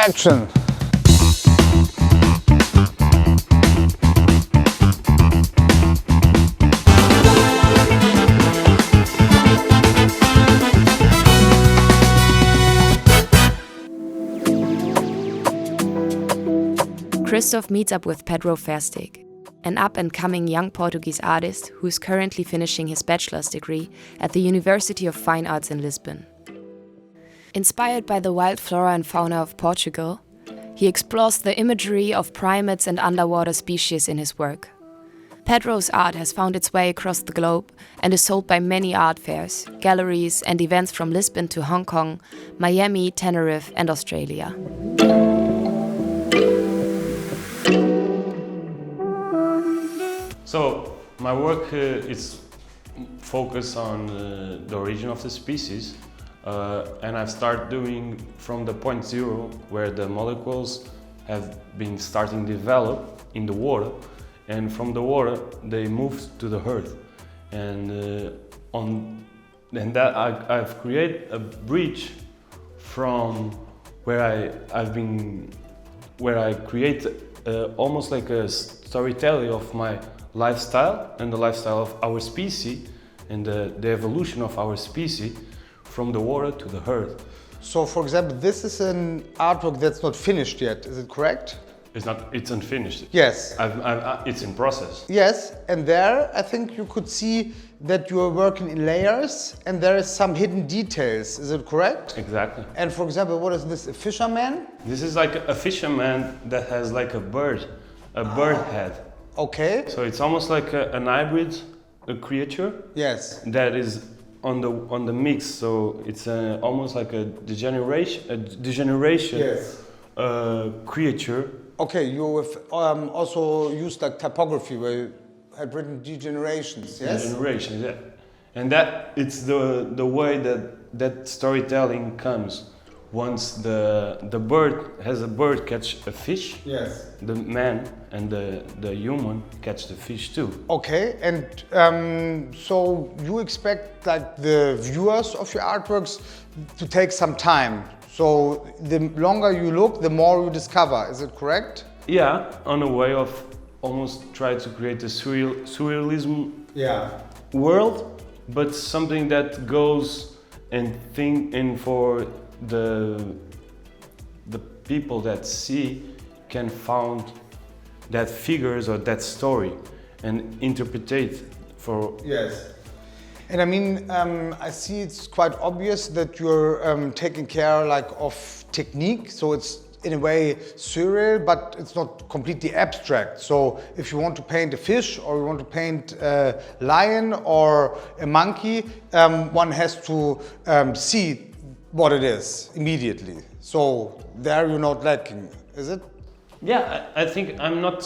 Action! Christoph meets up with Pedro Versteeg, an up-and-coming young Portuguese artist who is currently finishing his bachelor's degree at the University of Fine Arts in Lisbon. Inspired by the wild flora and fauna of Portugal, he explores the imagery of primates and underwater species in his work. Pedro's art has found its way across the globe and is sold by many art fairs, galleries and events from Lisbon to Hong Kong, Miami, Tenerife and Australia. So my work is focused on the origin of the species, and I've started doing from the point zero where the molecules have been starting to develop in the water, and from the water they moved to the earth, and I've created a bridge from where I create almost like a storytelling of my lifestyle and the lifestyle of our species and the evolution of our species from the water to the earth. So, for example, this is an artwork that's not finished yet, is it correct? It's unfinished. Yes. It's in process. Yes, and there I think you could see that you are working in layers and there is some hidden details, is it correct? Exactly. And for example, what is this, a fisherman? This is like a fisherman that has like a bird head. Okay. So it's almost like an hybrid, a creature. Yes. That is on the mix. So it's almost like a degeneration Yes. Creature. Okay, you have also used like typography where you had written degenerations, yes? Degenerations, yeah. And that it's the way that storytelling comes. Once the bird catch a fish, yes, the man and the human catch the fish too. Okay, and so you expect like the viewers of your artworks to take some time. So the longer you look, the more you discover. Is it correct? Yeah, on a way of almost try to create a surrealism world, but something that goes and for the people that see can found that figures or that story and interpret for. Yes. And I mean, I see it's quite obvious that you're taking care like of technique, so it's in a way surreal, but it's not completely abstract. So if you want to paint a fish or you want to paint a lion or a monkey, one has to see what it is immediately. So there you're not lacking, is it? Yeah, I think I'm not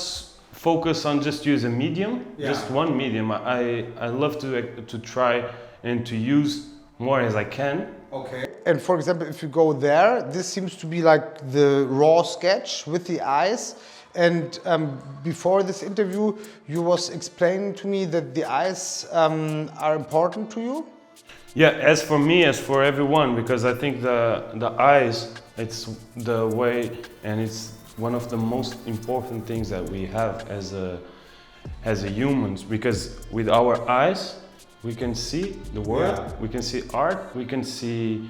focused on just use a medium, just one medium. I love to try and to use more as I can. Okay. And for example, if you go there, this seems to be like the raw sketch with the eyes. And before this interview, you was explaining to me that the eyes are important to you. Yeah, as for me, as for everyone, because I think the eyes, it's the way, and it's one of the most important things that we have as a humans, because with our eyes we can see the world, we can see art, we can see,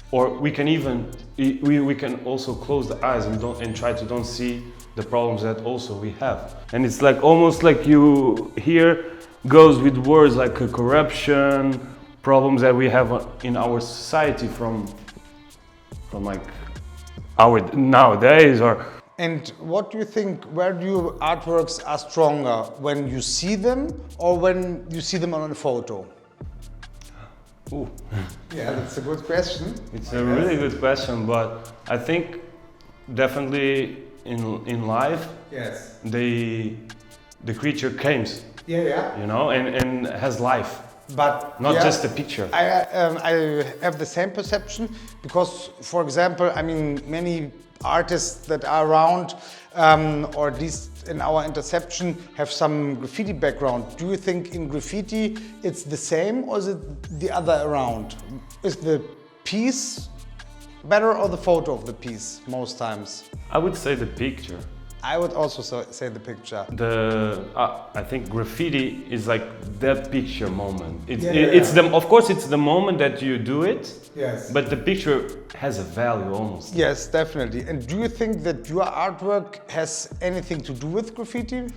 or we can even we can also close the eyes and try to don't see the problems that also we have. And it's like almost like you here goes with words like a corruption, problems that we have in our society from like our nowadays. Or and what do you think, where do your artworks are stronger, when you see them or when you see them on a photo? Ooh. Yeah, that's a good question. It's a really good question, but I think definitely in life, yes, the creature comes, yeah, you know, and has life. But not just a picture. I have the same perception because, for example, I mean, many artists that are around, or at least in our interception, have some graffiti background. Do you think in graffiti it's the same or is it the other around? Is the piece Better or the photo of the piece, most times? I would say the picture. I would also say the picture. I think graffiti is like that picture moment. Yeah. Of course it's the moment that you do it. Yes. But the picture has a value almost. Yes, definitely. And do you think that your artwork has anything to do with graffiti?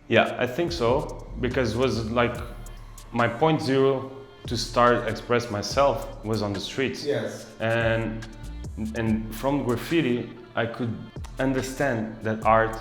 Yeah, I think so, because it was like my point zero to start express myself was on the streets. Yes. And from graffiti I could understand that art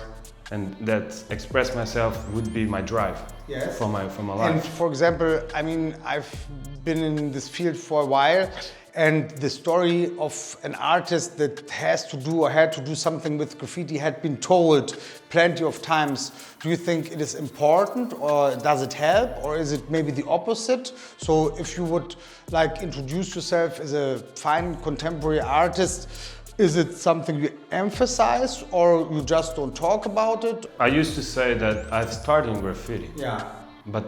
and that express myself would be my drive. Yes. for my life. And for example, I mean, I've been in this field for a while, and the story of an artist that has to do or had to do something with graffiti had been told plenty of times. Do you think it is important, or does it help, or is it maybe the opposite? So if you would like introduce yourself as a fine contemporary artist, is it something you emphasize, or you just don't talk about it? I used to say that I've started in graffiti. Yeah. But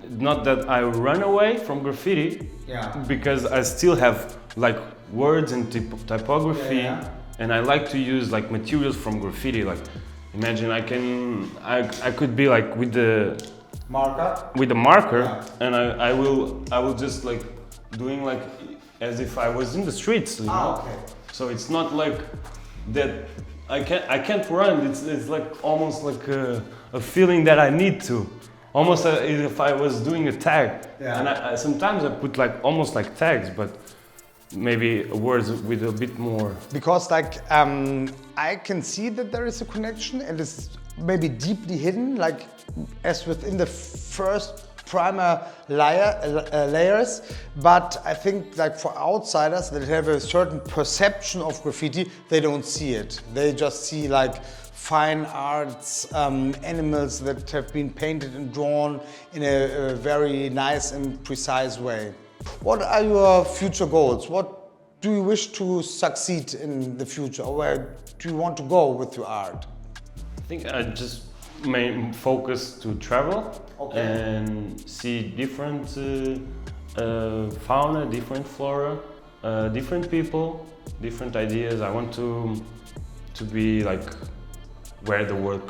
not that I run away from graffiti, Yeah. because I still have like words and typography, Yeah. and I like to use like materials from graffiti. Like, imagine I could be like with the marker, Yeah. and I will just like doing like as if I was in the streets, you know? Okay. So it's not like that I can't run. It's like almost like a feeling that I need to. Almost if I was doing a tag. Yeah. And I sometimes I put like almost like tags, but maybe words with a bit more. Because like I can see that there is a connection, and it's maybe deeply hidden, like as within the first primer layers, but I think like for outsiders that have a certain perception of graffiti, they don't see it. They just see like fine arts, animals that have been painted and drawn in a very nice and precise way. What are your future goals? What do you wish to succeed in the future, or where do you want to go with your art? I think I just may focus to travel. Okay. And see different fauna, different flora, different people, different ideas. I want to be like where the world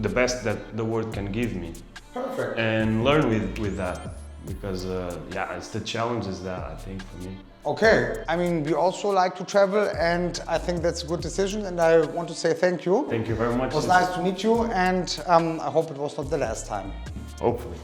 the best that the world can give me. Perfect. And learn with that, because yeah, it's the challenges that I think for me. Okay, I mean, we also like to travel, and I think that's a good decision, and I want to say thank you. Thank you very much. It was nice to meet you, and I hope it was not the last time. Hopefully.